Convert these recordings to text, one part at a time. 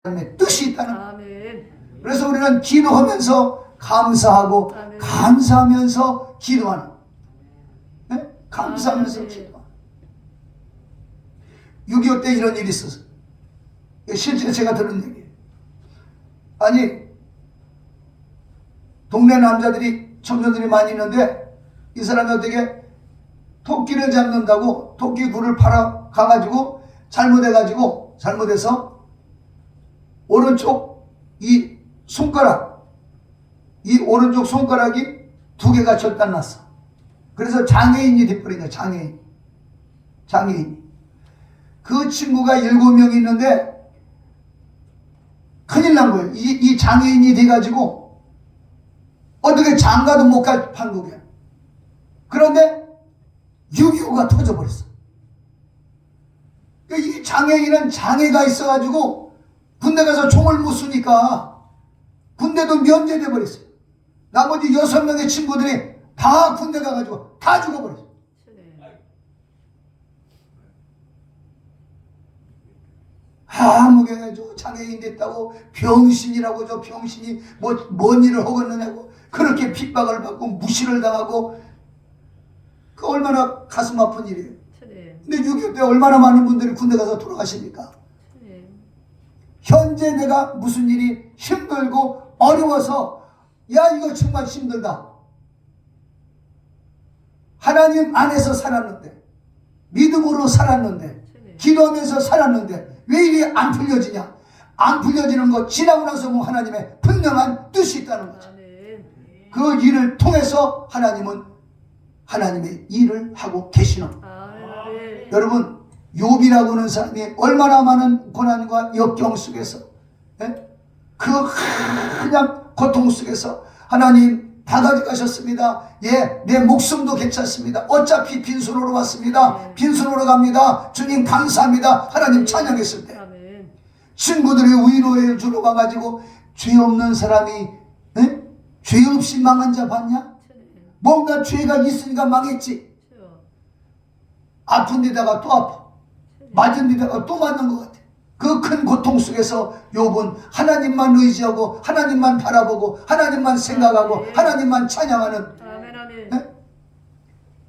하나님의 뜻이 있다는 거예요. 아멘. 그래서 우리는 기도하면서 감사하고 아멘. 감사하면서 기도하는 거예요. 네? 감사하면서 아멘. 기도하는 거예요. 6.25 때 이런 일이 있었어요. 실제 제가 들은 얘기예요. 아니 동네 남자들이 청년들이 많이 있는데 이 사람이 어떻게 토끼를 잡는다고 토끼 굴을 팔아 가가지고 잘못해서 오른쪽 이 오른쪽 손가락이 2개가 절단 났어. 그래서 장애인이 돼버린 거야. 장애인. 그 친구가 7명이 있는데 큰일 난 거예요. 이 장애인이 돼가지고 어떻게 장가도 못 갈 판국이야. 그런데 6.25가 터져버렸어. 이 장애인은 장애가 있어가지고 군대 가서 총을 못 쏘니까 군대도 면제돼 버렸어요. 나머지 6명의 친구들이 다 군대 가가지고 다 죽어버렸어요. 아무게 저 장애인 됐다고 병신이라고 저 병신이 뭔 일을 하겠느냐고 그렇게 핍박을 받고 무시를 당하고 그 얼마나 가슴 아픈 일이에요. 근데 6.25 때 얼마나 많은 분들이 군대 가서 돌아가십니까? 현재 내가 무슨 일이 힘들고 어려워서 야 이거 정말 힘들다. 하나님 안에서 살았는데 믿음으로 살았는데 기도하면서 살았는데 왜 일이 안 풀려지냐? 안 풀려지는 거 지나고 나서 보면 하나님의 분명한 뜻이 있다는 거죠. 그 일을 통해서 하나님은 하나님의 일을 하고 계시는 거예요. 여러분 욥이라고 하는 사람이 얼마나 많은 고난과 역경 속에서 그 그냥 고통 속에서 하나님 다 가져가셨습니다. 예, 내 목숨도 괜찮습니다. 어차피 빈손으로 왔습니다. 빈손으로 갑니다. 주님 감사합니다. 하나님 찬양했을 때 친구들이 위로해 주러 와가지고 죄 없는 사람이 죄 없이 망한 자 봤냐? 뭔가 죄가 있으니까 망했지. 아픈 데다가 또 아파. 맞은 데다가 또 맞는 것 같아. 그 큰 고통 속에서 욥은 하나님만 의지하고 하나님만 바라보고 하나님만 생각하고 하나님만 찬양하는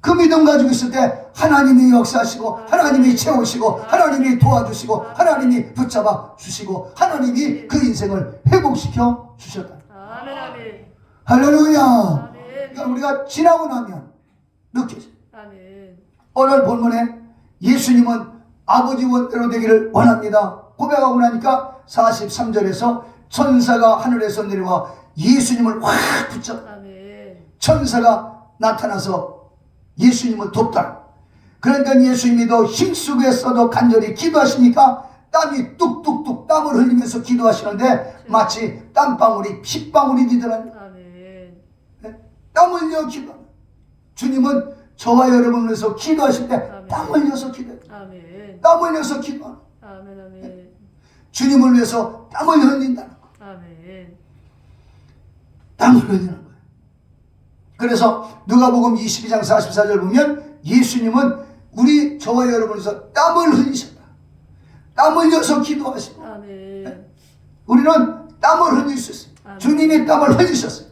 그 믿음 가지고 있을 때 하나님이 역사하시고 하나님이 채우시고 하나님이 도와주시고 하나님이 붙잡아 주시고 하나님이 그 인생을 회복시켜 주셨다. 할렐루야. 그러니까 우리가 지나고 나면 느껴져. 오늘 본문에 예수님은 아버지 원대로 되기를 원합니다 고백하고 나니까 43절에서 천사가 하늘에서 내려와 예수님을 확 붙잡아. 천사가 나타나서 예수님을 돕다. 그러니까 예수님이 더 힘쓰고서도 간절히 기도하시니까 땀이 뚝뚝뚝 땀을 흘리면서 기도하시는데 마치 땀방울이 핏방울이 되더라고요. 땀 흘려 기도. 주님은 저와 여러분을 위해서 기도하실 때 땀 흘려서 기도해요. 땀 흘려서 기도하는 거예요. 주님을 위해서 땀을 흘린다는 거예요. 땀을 흘리는 거예요. 그래서 누가복음 22장 44절 보면 예수님은 저와 여러분을 위해서 땀을 흘리셨다. 땀 흘려서 기도하시고 우리는 땀을 흘릴 수 있어요. 주님이 땀을 흘리셨어요.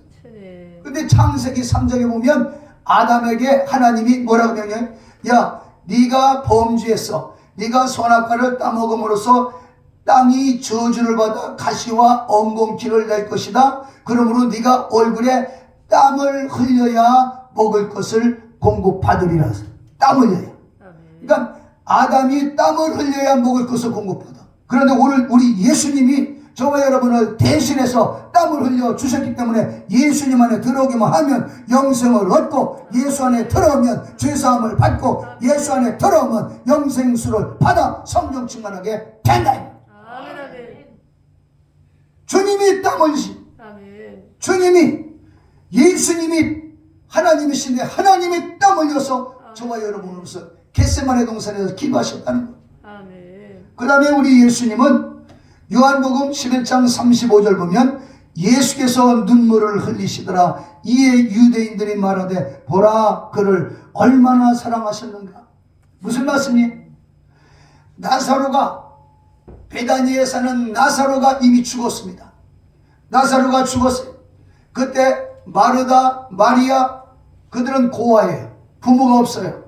근데 창세기 3장에 보면 아담에게 하나님이 뭐라고 명령해요? 야, 네가 범죄했어. 네가 선악과를 따먹음으로써 땅이 저주를 받아 가시와 엉겅퀴를 낼 것이다. 그러므로 네가 얼굴에 땀을 흘려야 먹을 것을 공급받으리라. 땀 흘려야. 그러니까 아담이 땀을 흘려야 먹을 것을 공급받아. 그런데 오늘 우리 예수님이 저와 여러분을 대신해서 땀을 흘려 주셨기 때문에 예수님 안에 들어오기만 하면 영생을 얻고 예수 안에 들어오면 죄사함을 받고 예수 안에 들어오면 영생수를 받아 성령 충만하게 된다. 주님이 땀 흘리신 주님이 예수님이 하나님이신데 하나님이 땀 흘려서 저와 여러분으로서 겟세마네 동산에서 기도하셨다는 것. 그 다음에 우리 예수님은 요한복음 11장 35절 보면 예수께서 눈물을 흘리시더라. 이에 유대인들이 말하되 보라 그를 얼마나 사랑하셨는가. 무슨 말씀이? 나사로가 베다니에 사는 나사로가 이미 죽었습니다. 나사로가 죽었어요. 그때 마르다, 마리아 그들은 고아예요. 부모가 없어요.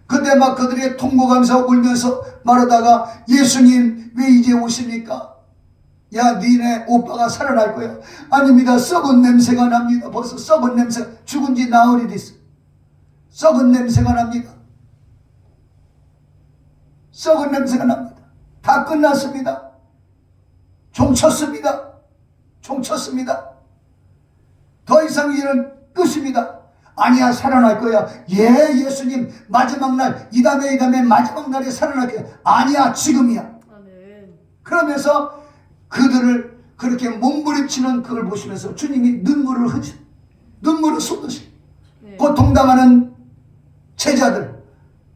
그때 막 그들이 통곡하면서 울면서 마르다가 예수님 왜 이제 오십니까? 야, 니네 오빠가 살아날 거야. 아닙니다. 썩은 냄새가 납니다. 벌써 썩은 냄새, 죽은 지 나흘이 됐어요. 썩은 냄새가 납니다. 썩은 냄새가 납니다. 다 끝났습니다. 종쳤습니다. 종쳤습니다. 더 이상 이제는 끝입니다. 아니야, 살아날 거야. 예, 예수님 마지막 날, 이 다음에 마지막 날에 살아날 거야. 아니야, 지금이야. 아멘. 그러면서 그들을 그렇게 몸부림치는 그걸 보시면서 주님이 눈물을 쏟으시. 네. 고통당하는 제자들,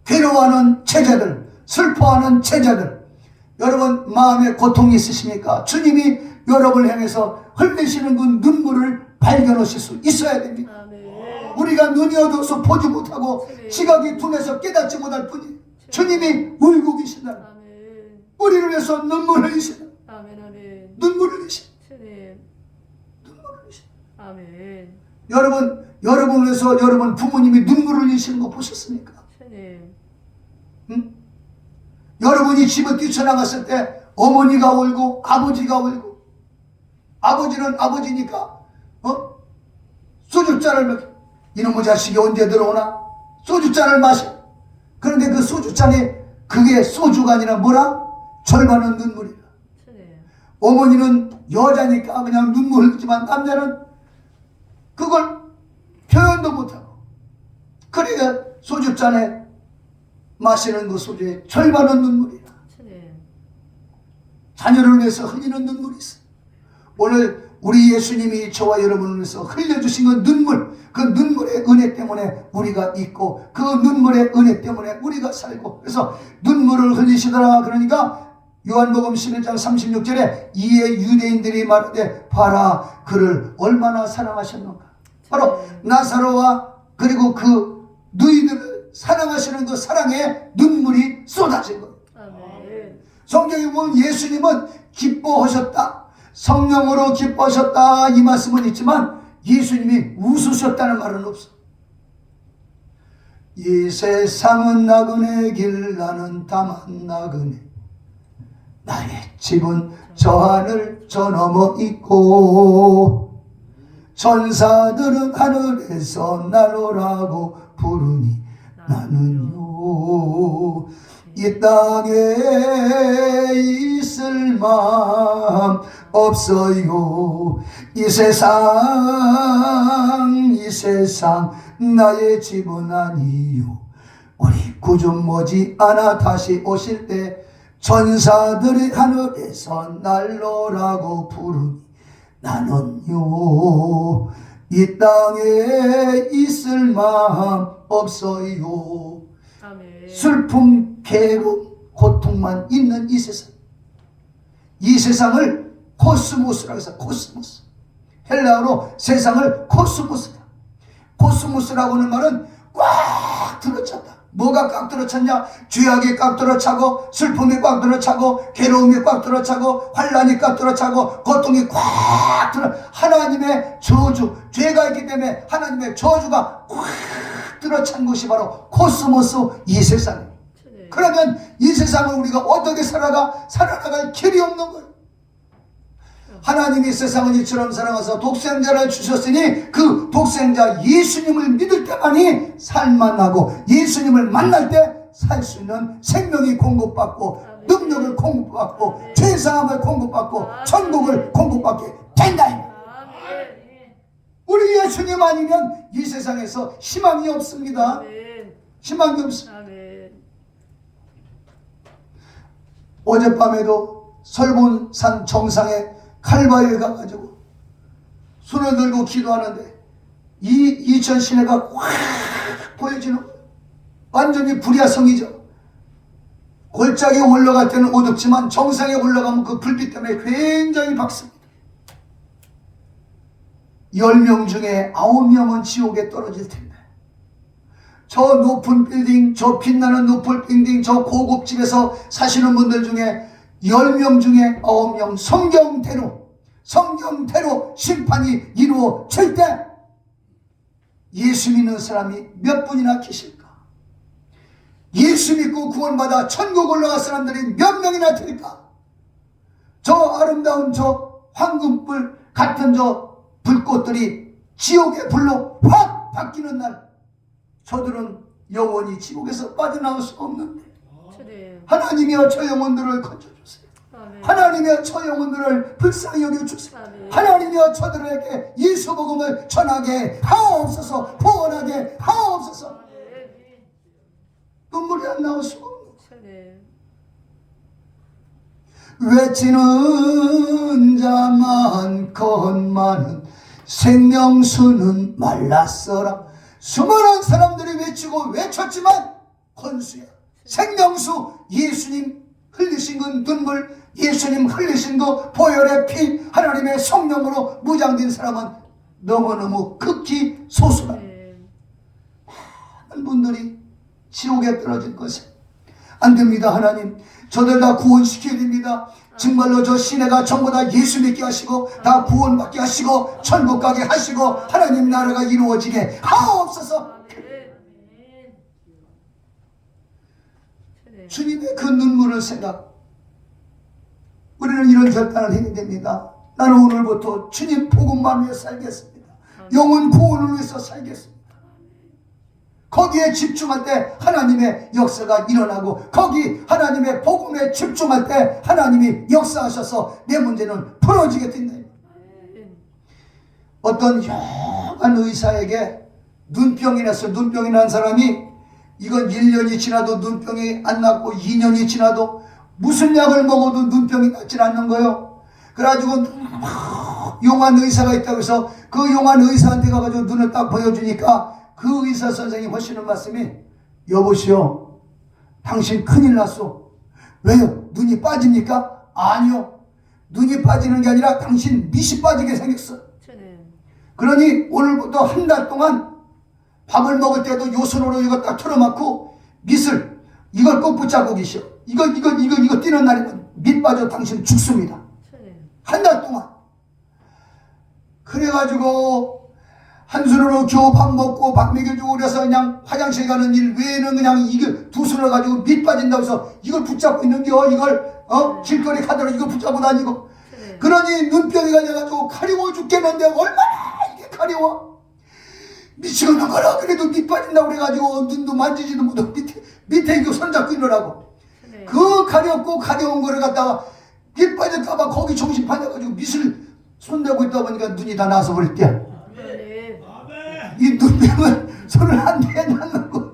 괴로워하는 제자들, 슬퍼하는 제자들, 여러분 마음에 고통이 있으십니까? 주님이 여러분을 향해서 흘리시는 그 눈물을 발견하실 수 있어야 됩니다. 아멘. 우리가 눈이 어두워서 보지 못하고 지각이 둔해서 깨닫지 못할 뿐이 주님이 울고 계신다. 아멘. 우리를 위해서 눈물을 흘리신다. 아멘. 아멘. 눈물을 흘리신다. 주님. 눈물을 흘리신다. 아멘. 여러분을 위해서 여러분 부모님이 눈물을 흘리시는 거 보셨습니까? 주님. 응? 여러분이 집을 뛰쳐나갔을 때 어머니가 울고 아버지가 울고, 아버지는 아버지니까 소주잔을 먹여. 이놈의 자식이 언제 들어오나? 소주잔을 마셔. 그런데 그 소주잔이 그게 소주가 아니라 뭐라? 절반은 눈물이라. 주님. 어머니는 여자니까 그냥 눈물 흘리지만 남자는 그걸 표현도 못하고, 그러니까 소주잔에 마시는 그 소주의 절반은 눈물이라. 주님. 자녀를 위해서 흘리는 눈물이 있어요. 오늘 우리 예수님이 저와 여러분을 위해서 흘려주신 그 눈물, 그 눈물의 은혜 때문에 우리가 있고, 그 눈물의 은혜 때문에 우리가 살고, 그래서 눈물을 흘리시더라. 그러니까 요한복음 11장 36절에 이에 유대인들이 말하되 봐라 그를 얼마나 사랑하셨는가. 바로 나사로와 그리고 그 누이들을 사랑하시는 그 사랑의 눈물이 쏟아진 거예요. 아멘. 성경에 보면 예수님은 기뻐하셨다, 성령으로 기뻐하셨다 이 말씀은 있지만 예수님이 웃으셨다는 말은 없어. 이 세상은 나그네 길 나는 다만 나그네, 나의 집은 저 하늘 저 너머 있고, 천사들은 하늘에서 날 오라고 부르니 나는요 이 땅에 있을 마음 없어요. 이 세상 나의 집은 아니요. 우리 구주 머지않아 다시 오실 때 천사들이 하늘에서 날 오라고 부르니 나는요 이 땅에 있을 마음 없어요. 아멘. 슬픔, 괴로움, 고통만 있는 이 세상, 이 세상을 코스모스라고 해서, 코스모스, 헬라어로 세상을 코스모스다. 코스모스라고 하는 말은 꽉 들어찼다. 뭐가 꽉 들어찼냐? 죄악이 꽉 들어차고, 슬픔이 꽉 들어차고, 괴로움이 꽉 들어차고, 환란이 꽉 들어차고, 고통이 꽉 들어, 하나님의 저주, 죄가 있기 때문에 하나님의 저주가 꽉 들어찬 것이 바로 코스모스, 이 세상입니다. 그러면 이 세상을 우리가 어떻게 살아나갈 길이 없는 거예요. 하나님이 세상을 이처럼 사랑하사 독생자를 주셨으니 그 독생자 예수님을 믿을 때만이 살만하고, 예수님을 만날 때 살 수 있는 생명이 공급받고, 능력을 공급받고, 죄사함을 공급받고, 천국을 공급받게 된다. 우리 예수님 아니면 이 세상에서 희망이 없습니다. 희망이 없습니다. 어젯밤에도 설본산 정상에 칼바위에 가가지고 손을 들고 기도하는데 이 이천 시내가 확 보여지는 거예요. 완전히 불야성이죠. 골짜기에 올라갈 때는 어둡지만 정상에 올라가면 그 불빛 때문에 굉장히 밝습니다. 10명 중에 9명은 지옥에 떨어질 텐데, 저 높은 빌딩, 저 빛나는 높은 빌딩, 저 고급 집에서 사시는 분들 중에 10명 중에 9명 성경대로 심판이 이루어질 때 예수 믿는 사람이 몇 분이나 계실까? 예수 믿고 구원받아 천국 올라갈 사람들이 몇 명이나 될까? 저 아름다운 저 황금불 같은 저 불꽃들이 지옥의 불로 확 바뀌는 날, 저들은 영원히 지옥에서 빠져나올 수 없는데 주님. 하나님이여 저 영혼들을 건져주세요. 아멘. 하나님이여 저 영혼들을 불쌍히 여겨주세요. 아멘. 하나님이여 저들에게 예수 복음을 전하게 하옵소서. 구원하게 하옵소서. 눈물이 안 나올 수가 없는 주님. 외치는 자 많건만은 생명수는 말랐어라. 수많은 사람들이 외쳤지만 권수야. 생명수, 예수님 흘리신 그 눈물, 예수님 흘리신 그 보혈의 피, 하나님의 성령으로 무장된 사람은 너무너무 극히 소수다. 많은 분들이 지옥에 떨어진 것은 안 됩니다. 하나님, 저들 다 구원시켜야 됩니다. 정말로 저 시내가 전부 다 예수 믿게 하시고 다 구원받게 하시고 천국 가게 하시고 하나님 나라가 이루어지게 하옵소서. 주님의 그 눈물을 생각, 우리는 이런 결단을 해야 됩니다. 나는 오늘부터 주님 복음만 위해 살겠습니다. 영혼 구원을 위해서 살겠습니다. 거기에 집중할 때 하나님의 역사가 일어나고, 거기 하나님의 복음에 집중할 때 하나님이 역사하셔서 내 문제는 풀어지게 된다. 어떤 영한 의사에게 눈병이 났어요. 눈병이 난 사람이 이건 1년이 지나도 눈병이 안 났고 2년이 지나도 무슨 약을 먹어도 눈병이 낫질 않는 거예요. 그래가지고 용한 의사가 있다고 해서 그 용한 의사한테 가가지고 눈을 딱 보여주니까 그 의사 선생님 하시는 말씀이, 여보시오, 당신 큰일 났어. 왜요? 눈이 빠집니까? 아니요. 눈이 빠지는 게 아니라 당신 밑이 빠지게 생겼어. 그러니 오늘부터 한 달 동안 밥을 먹을 때도 요 손으로 이거 딱 틀어막고 밑을 이걸 꼭 붙잡고 계셔. 이거 뛰는 날이면 밑 빠져 당신 죽습니다. 한 달 동안. 그래가지고 한 손으로 겨우 밥 먹고 밥 먹여주고 그래서 그냥 화장실 가는 일 외에는 그냥 이게 두 손을 가지고 밑 빠진다고 해서 이걸 붙잡고 있는겨. 이걸 길거리 가더라도 이걸 붙잡고 다니고. 그러니 눈병이 가져가지고 가려워 죽겠는데 얼마나 이게 가려워. 미치겠는 거라. 그래도 밑 빠진다고 그래가지고 눈도 만지지도 못하고 밑에 이거 손잡고 있느라고. 그 가렵고 가려운 거를 갖다가 밑 빠질까봐 거기 정신 팔려가지고 밑을 손대고 있다 보니까 눈이 다 나서 버릴 때. 이 눈병은 손을 한 대에 놨는 거야.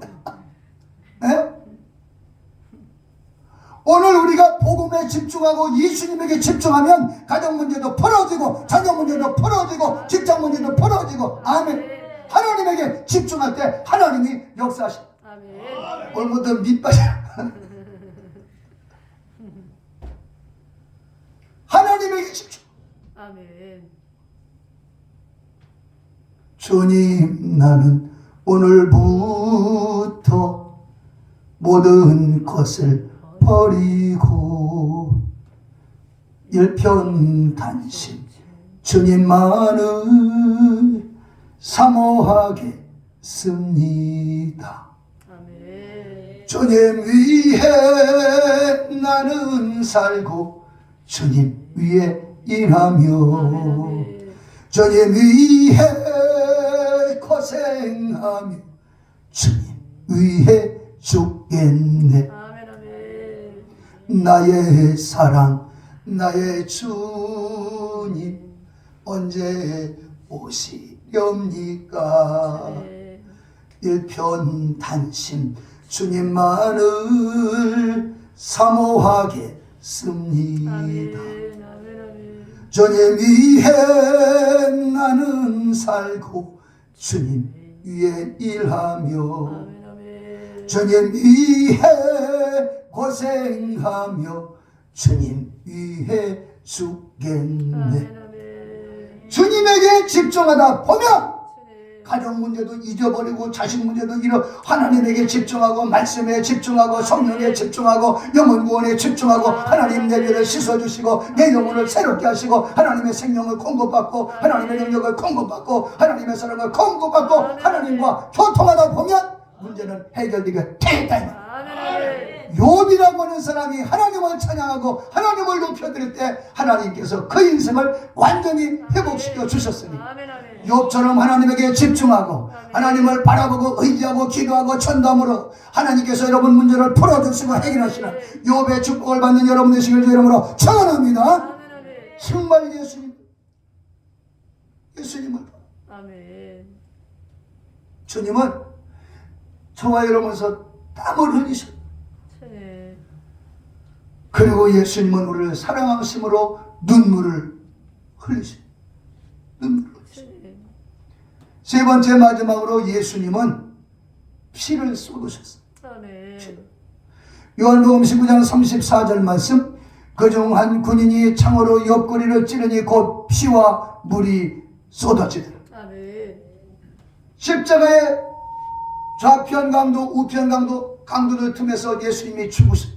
오늘 우리가 복음에 집중하고 예수님에게 집중하면 가정 문제도 풀어지고 자녀 문제도 풀어지고 직장 문제도 풀어지고. 아멘. 하나님에게 집중할 때 하나님이 역사하십니다. 오늘부터 밑 빠져. 하나님에게 집중. 아멘. 주님, 나는 오늘부터 모든 것을 버리고 일편단심 주님만을 사모하겠습니다. 아멘. 주님 위해 나는 살고 주님 위해 일하며 주님 위해 고생하며 주님 위해 죽겠네. 나의 사랑 나의 주님 언제 오시렵니까? 일편단심 주님만을 사모하겠습니다. 주님 위해 나는 살고 주님 위해 일하며 주님 위해 고생하며 주님 위해 죽겠네. 주님에게 집중하다 보면 가정 문제도 잊어버리고 자식 문제도 잃어 하나님에게 집중하고 말씀에 집중하고 성령에 집중하고 영혼 구원에 집중하고 하나님 내 죄를 씻어주시고 내 영혼을 새롭게 하시고 하나님의 생명을 공급받고 하나님의 능력을 공급받고 하나님의 사랑을 공급받고 하나님과 교통하다 보면 문제는 해결되게 되겠다. 아멘. 욥이라고 하는 사람이 하나님을 찬양하고 하나님을 높여드릴 때 하나님께서 그 인생을 완전히 회복시켜 주셨으니 아멘. 욥처럼 하나님에게 집중하고 하나님을 바라보고 의지하고 기도하고 전담으로 하나님께서 여러분 문제를 풀어주시고 해결하시는 욥의 축복을 받는 여러분 되시길 주 이름으로 축원합니다. 아멘. 정말 예수님을 아멘. 주님은 저와 여러분에서 땀을 흘리셨. 네. 그리고 예수님은 우리를 사랑하심으로 눈물을 흘리신. 네. 세 번째 마지막으로 예수님은 피를 쏟으셨어요. 아멘. 요한복음 19장 34절 말씀. 그중 한 군인이 창으로 옆구리를 찌르니 곧 피와 물이 쏟아지더라. 아멘. 십자가의 좌편 강도 우편 강도들 틈에서 예수님이 죽으셨어요.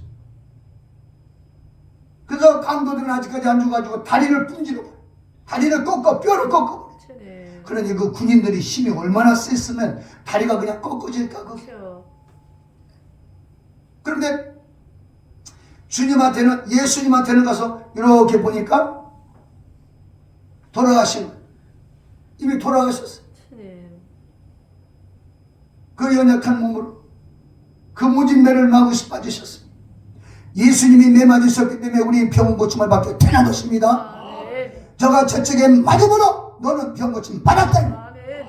그래서 강도들은 아직까지 안 죽어가지고 다리를 분지러버려. 다리를 꺾어 뼈를 꺾어버려. 네. 그러니 그 군인들이 힘이 얼마나 셌으면 다리가 그냥 꺾어질까. 그렇죠. 그런데 예수님한테는 가서 이렇게 보니까 돌아가신 거예요. 이미 돌아가셨어요. 네. 그 연약한 몸으로 그 무진매를 마구시 빠지셨어요. 예수님이 매 맞으셨기 때문에 우리 병 고침을 받게 되는 것입니다. 아멘. 저가 저쪽에 맞음으로 너는 병 고침 받았다. 아멘.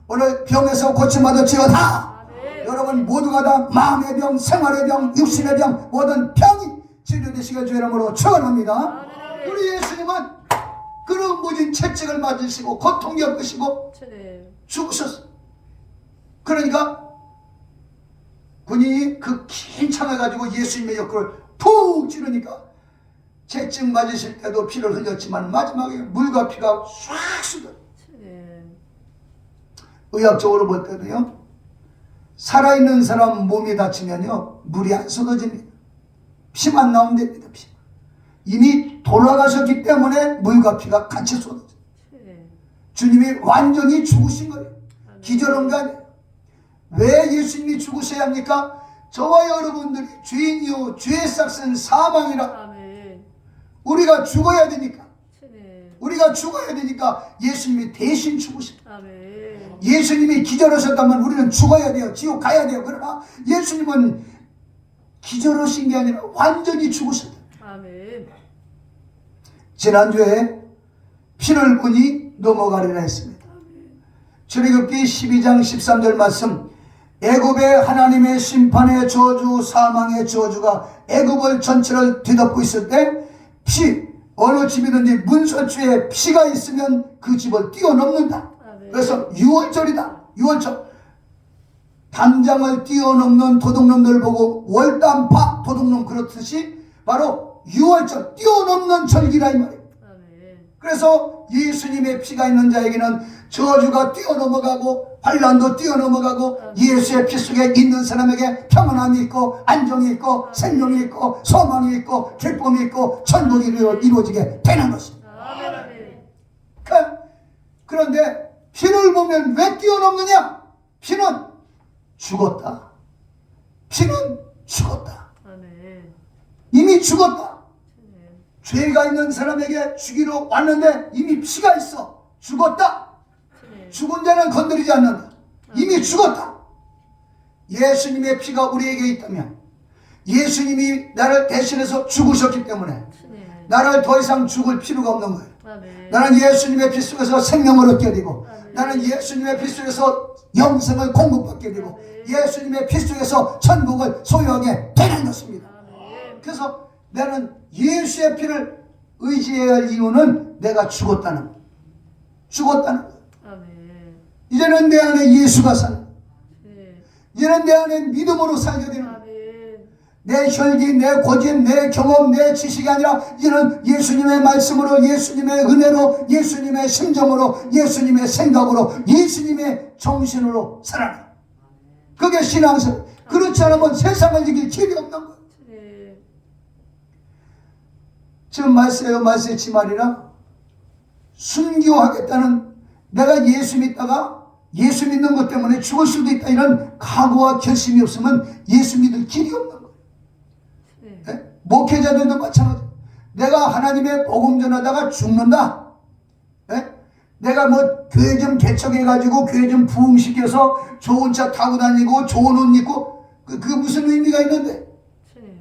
오늘 병에서 고침 받았지어다. 아멘. 여러분 모두가 다 마음의 병, 생활의 병, 육신의 병, 모든 병이 치료되시길 주 이름으로 축원합니다. 아멘. 우리 예수님은 그런 모진 채찍을 맞으시고 고통 겪으시고 네. 죽으셨어요. 그러니까 군인이 그 긴 창을 가지고 예수님의 옆구리를 푹 찌르니까 채찍 맞으실 때도 피를 흘렸지만 마지막에 물과 피가 싹 쏟아. 네. 의학적으로 볼 때도요, 살아있는 사람 몸이 다치면요 물이 안 쏟아집니다. 피만 나오면 됩니다. 피. 이미 돌아가셨기 때문에 물과 피가 같이 쏟아져요. 네. 주님이 완전히 죽으신 거예요. 아멘. 기절한 게 아니에요. 왜 예수님이 죽으셔야 합니까? 저와 여러분들이 죄인이요 죄의 싹은 사망이라. 아멘. 우리가 죽어야 되니까. 네. 우리가 죽어야 되니까 예수님이 대신 죽으신 거예요. 아멘. 예수님이 기절하셨다면 우리는 죽어야 돼요. 지옥 가야 돼요. 그러나 예수님은 기절하신 게 아니라 완전히 죽으셨다. 아멘. 지난주에 피를 분이 넘어가리라 했습니다. 출애굽기 12장 13절 말씀. 애굽의 하나님의 심판의 저주, 사망의 저주가 애굽을 전체를 뒤덮고 있을 때 피, 어느 집이든지 문설주에 피가 있으면 그 집을 뛰어넘는다. 아멘. 그래서 6월절이다. 6월절. 담장을 뛰어넘는 도둑놈들 보고 월담파 도둑놈 그렇듯이 바로 6월절 뛰어넘는 절기라 이 말이에요. 아멘. 그래서 예수님의 피가 있는 자에게는 저주가 뛰어넘어가고 환난도 뛰어넘어가고 예수의 피 속에 있는 사람에게 평안함이 있고 안정이 있고 생명이 있고 소망이 있고 기쁨이 있고 천국이 이루어지게 되는 것입니다. 아멘. 그런데 피를 보면 왜 뛰어넘느냐? 피는 죽었다. 피는 죽었다. 아멘. 이미 죽었다. 네. 죄가 있는 사람에게 주기로 왔는데 이미 피가 있어. 죽었다. 네. 죽은 자는 건드리지 않는다. 이미 죽었다. 예수님의 피가 우리에게 있다면 예수님이 나를 대신해서 죽으셨기 때문에 네. 나를 더 이상 죽을 필요가 없는 거예요. 아멘. 나는 예수님의 피 속에서 생명을 얻게 되고 아멘. 나는 예수님의 피 속에서 영생을 공급받게 되고 아멘. 예수님의 피 속에서 천국을 소유하게 되는 것입니다. 아멘. 그래서 나는 예수의 피를 의지해야 할 이유는 내가 죽었다는 거예요. 아멘. 이제는 내 안에 예수가 사는, 네. 이제는 내 안에 믿음으로 살게 되는, 아멘. 내 혈기, 내 고집, 내 경험, 내 지식이 아니라 이제는 예수님의 말씀으로, 예수님의 은혜로, 예수님의 심정으로, 예수님의 생각으로, 예수님의 정신으로 살아라. 그게 신앙생. 그렇지 않으면 세상을 이길 길이 없는 거예요. 네. 지금 말세지 말이라 순교하겠다는, 내가 예수 믿다가 예수 믿는 것 때문에 죽을 수도 있다, 이런 각오와 결심이 없으면 예수 믿을 길이 없는 거예요. 네. 네? 목회자들도 마찬가지. 내가 하나님의 복음 전하다가 죽는다. 네? 내가 뭐 교회 좀 개척해가지고 교회 좀 부흥시켜서 좋은 차 타고 다니고 좋은 옷 입고 그게 무슨 의미가 있는데? 네.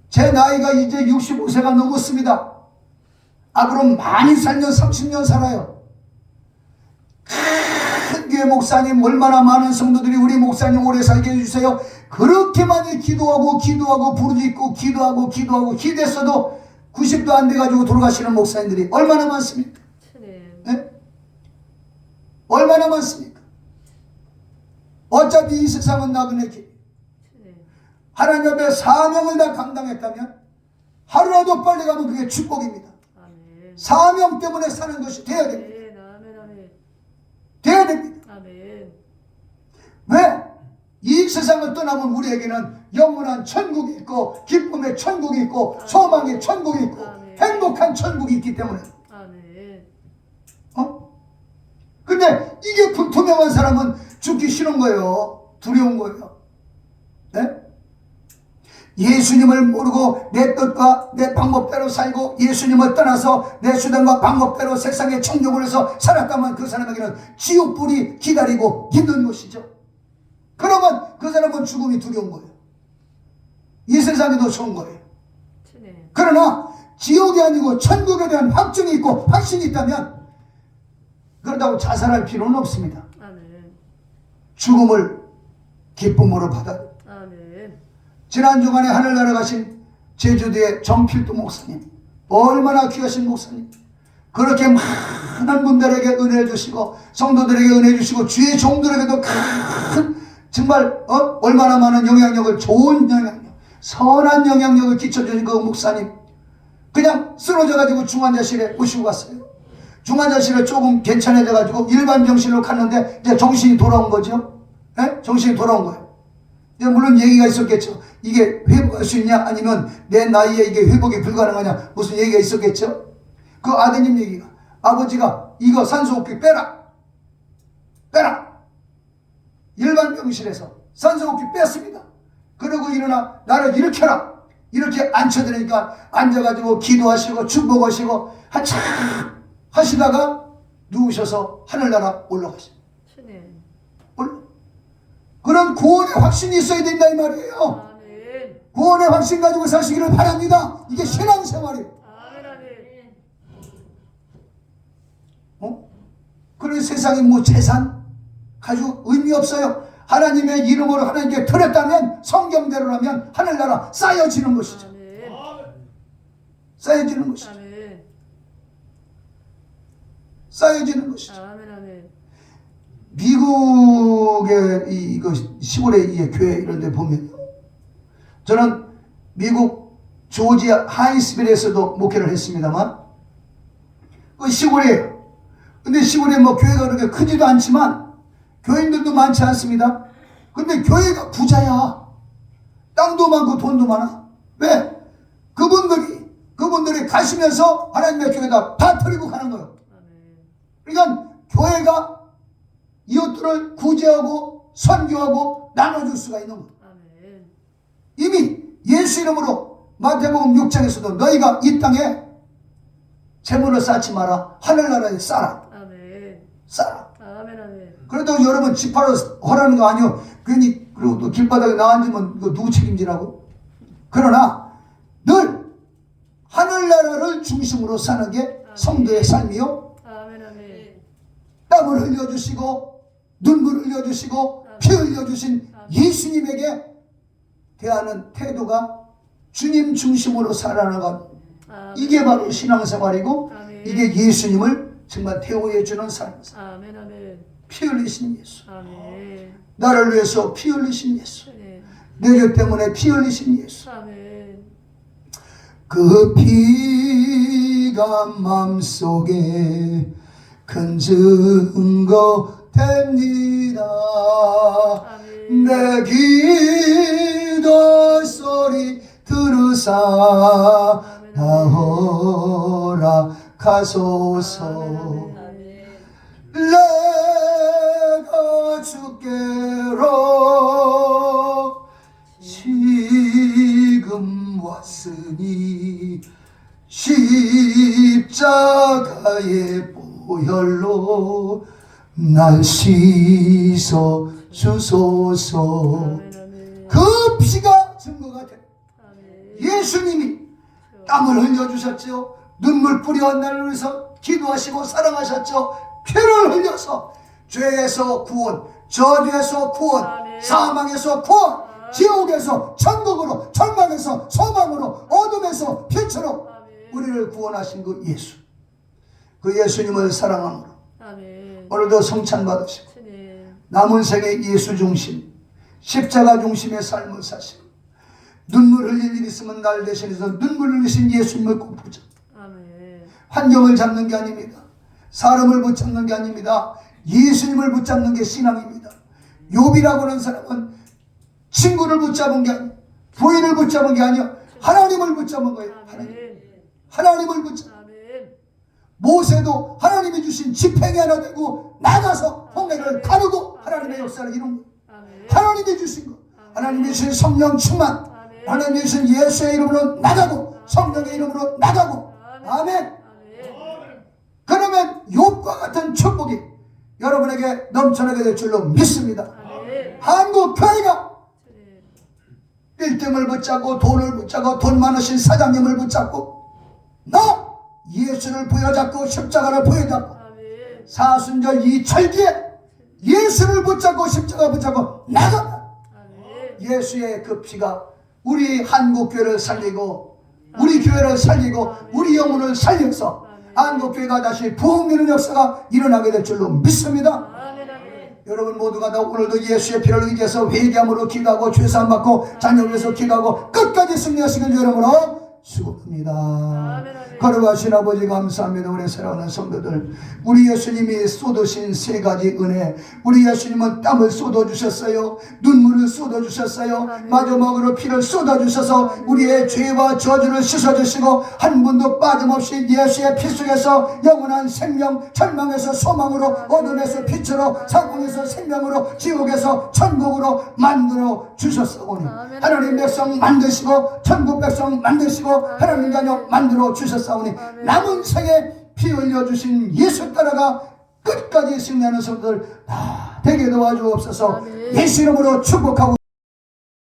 제 나이가 이제 65세가 넘었습니다. 앞으로 많이 살면 30년 살아요. 큰 교회 목사님, 얼마나 많은 성도들이 우리 목사님 오래 살게 해주세요. 그렇게 많이 기도하고 부르짖고 기도했어도 90도 안 돼가지고 돌아가시는 목사님들이 얼마나 많습니까? 네. 네? 얼마나 많습니까? 어차피 이 세상은 나그네 길. 네. 하나님 앞에 사명을 다 감당했다면 하루라도 빨리 가면 그게 축복입니다. 아멘. 사명 때문에 사는 것이 돼야 됩니다. 네. 아멘. 아멘. 돼야 됩니다. 아멘. 왜? 이 세상을 떠나면 우리에게는 영원한 천국이 있고 기쁨의 천국이 있고 소망의 천국이 있고 아멘. 행복한 천국이 있기 때문에. 아멘. 근데 이게 불투명한 사람은 죽기 싫은 거예요. 두려운 거예요. 네? 예수님을 모르고 내 뜻과 내 방법대로 살고 예수님을 떠나서 내 수단과 방법대로 세상에 청종을 해서 살았다면 그 사람에게는 지옥불이 기다리고 있는 것이죠. 그러면 그 사람은 죽음이 두려운 거예요. 이 세상이 더 좋은 거예요. 네. 그러나 지옥이 아니고 천국에 대한 확증이 있고 확신이 있다면 그렇다고 자살할 필요는 없습니다. 아멘. 죽음을 기쁨으로 받아. 아멘. 지난 주간에 하늘나라 가신 제주도의 정필도 목사님, 얼마나 귀하신 목사님, 그렇게 많은 분들에게 은혜 주시고 성도들에게 은혜 주시고 주의 종들에게도 큰 정말 얼마나 많은 영향력을, 좋은 영향력, 선한 영향력을 끼쳐주신 그 목사님, 그냥 쓰러져 가지고 중환자실에 모시고 갔어요. 중환자실에 조금 괜찮아져 가지고 일반 병실로 갔는데 이제 정신이 돌아온 거죠. 네? 정신이 돌아온 거예요. 물론 얘기가 있었겠죠. 이게 회복할 수 있냐, 아니면 내 나이에 이게 회복이 불가능하냐, 무슨 얘기가 있었겠죠. 그 아드님 얘기가, 아버지가 이거 산소호흡기 빼라. 일반 병실에서 산소호흡기 뺐습니다. 그러고 일어나 나를 일으켜라. 이렇게 앉혀드리니까 앉아가지고 기도하시고 축복하시고 한참 하시다가 누우셔서 하늘나라 올라가십니다. 네. 그런 구원의 확신이 있어야 된다 이 말이에요. 아멘. 구원의 확신 가지고 사시기를 바랍니다. 이게 신앙생활이에요. 아멘. 아멘. 그런 세상에 뭐 재산 가지고 의미 없어요. 하나님의 이름으로 하나님께 드렸다면, 성경대로라면 하늘나라 쌓여지는 것이죠. 아멘. 쌓여지는 것이죠. 아멘. 쌓여지는 것이죠. 아멘. 아멘. 미국의 이거 시골의 이 교회 이런 데 보면, 저는 미국 조지아 하이스빌에서도 목회를 했습니다만 그 시골이에요. 근데 시골에 뭐 교회가 그렇게 크지도 않지만 교인들도 많지 않습니다. 근데 교회가 부자야. 땅도 많고 돈도 많아. 왜? 그분들이 가시면서 하나님의 교회에다 다 터리고 가는 거예요. 아멘. 그러니까 교회가 이웃들을 구제하고 선교하고 나눠줄 수가 있는 거예요. 아멘. 이미 예수 이름으로 마태복음 6장에서도 너희가 이 땅에 재물을 쌓지 마라. 하늘나라에 쌓아. 아멘. 쌓아. 아멘. 아멘. 그래도 여러분 집하러 허라는 거 아니요. 괜히 그리고 또 길바닥에 나앉으면 이거 누구 책임지라고? 그러나 늘 하늘나라를 중심으로 사는 게 성도의 삶이요. 아멘. 아멘. 땀을 흘려주시고 눈물을 흘려주시고 피 흘려주신 예수님에게 대하는 태도가 주님 중심으로 살아나간, 이게 바로 신앙생활이고 아멘. 이게 예수님을 정말 대우해주는 삶이다. 아멘. 아멘. 피 흘리신 예수, 아멘. 나를 위해서 피 흘리신 예수, 네. 내 죄 때문에 피 흘리신 예수. 아멘. 그 피가 마음속에 큰 증거 됩니다. 아멘. 내 기도 소리 들으사 나오라 가소서. 내가 주께로 지금 왔으니 십자가의 보혈로 날 씻어 주소서. 아멘. 그 피가 증거가 돼. 아멘. 예수님이 땀을 흘려주셨죠. 눈물 뿌려 나를 위해서 기도하시고 사랑하셨죠. 피를 흘려서 죄에서 구원, 저주에서 구원, 아멘. 사망에서 구원, 지옥에서 천국으로, 절망에서 소망으로, 어둠에서 빛으로 아멘. 우리를 구원하신 그 예수, 그 예수님을 사랑함으로 아멘. 오늘도 성찬 받으시고 주님. 남은 생에 예수 중심, 십자가 중심의 삶을 사시고 눈물 흘릴 일 있으면 날 대신해서 눈물 흘리신 예수님을 꼭 보자. 아멘. 환경을 잡는 게 아닙니다. 사람을 붙잡는 게 아닙니다. 예수님을 붙잡는 게 신앙입니다. 욥이라고 하는 사람은 친구를 붙잡은 게 아니에요. 부인을 붙잡은 게 아니에요. 하나님을 붙잡은 거예요. 하나님을 붙잡. 아멘. 모세도 하나님이 주신 지팡이 하나 들고 나가서 홍해를 가르고 하나님의 역사를 이룬 거예요. 아멘. 하나님이 주신 거. 하나님이 주신 성령 충만. 하나님이 주신 예수의 이름으로 나가고 성령의 이름으로 나가고. 아멘. 아멘. 그러면 욥과 같은 축복이 여러분에게 넘쳐나게 될 줄로 믿습니다. 아멘. 한국 교회가 주님. 1등을 붙잡고 돈을 붙잡고 돈 많으신 사장님을 붙잡고 너 예수를 부여잡고 십자가를 부여잡고 아멘. 사순절 이 철기에 예수를 붙잡고 십자가 붙잡고 나가. 아멘. 예수의 그 피가 우리 한국교회를 살리고 우리 교회를 살리고 우리 영혼을 살려서 한국교회가 다시 부흥되는 역사가 일어나게 될 줄로 믿습니다. 아멘. 아멘. 여러분 모두가 다 오늘도 예수의 피를 의지해서 회개함으로 기도하고 죄사함 받고 자녀를 위해서 기도하고 끝까지 승리하시길 여러분으로 축복합니다. 아멘. 거룩하신 아버지 감사합니다. 우리 사랑하는 성도들, 우리 예수님이 쏟으신 세 가지 은혜, 우리 예수님은 땀을 쏟아주셨어요. 눈물을 쏟아주셨어요. 마지막으로 피를 쏟아주셔서 우리의 죄와 저주를 씻어주시고 한 분도 빠짐없이 예수의 피 속에서 영원한 생명, 절망에서 소망으로, 어둠에서 빛으로, 사망에서 생명으로, 지옥에서 천국으로 만들어 주셨사오니 하나님 백성 만드시고 천국 백성 만드시고 하나님 자녀 만들어 주셨사오니 남은 생에 피 흘려주신 예수 따라가 끝까지 승리하는 성도들 다 되게 도와주옵소서. 예수 이름으로 축복하고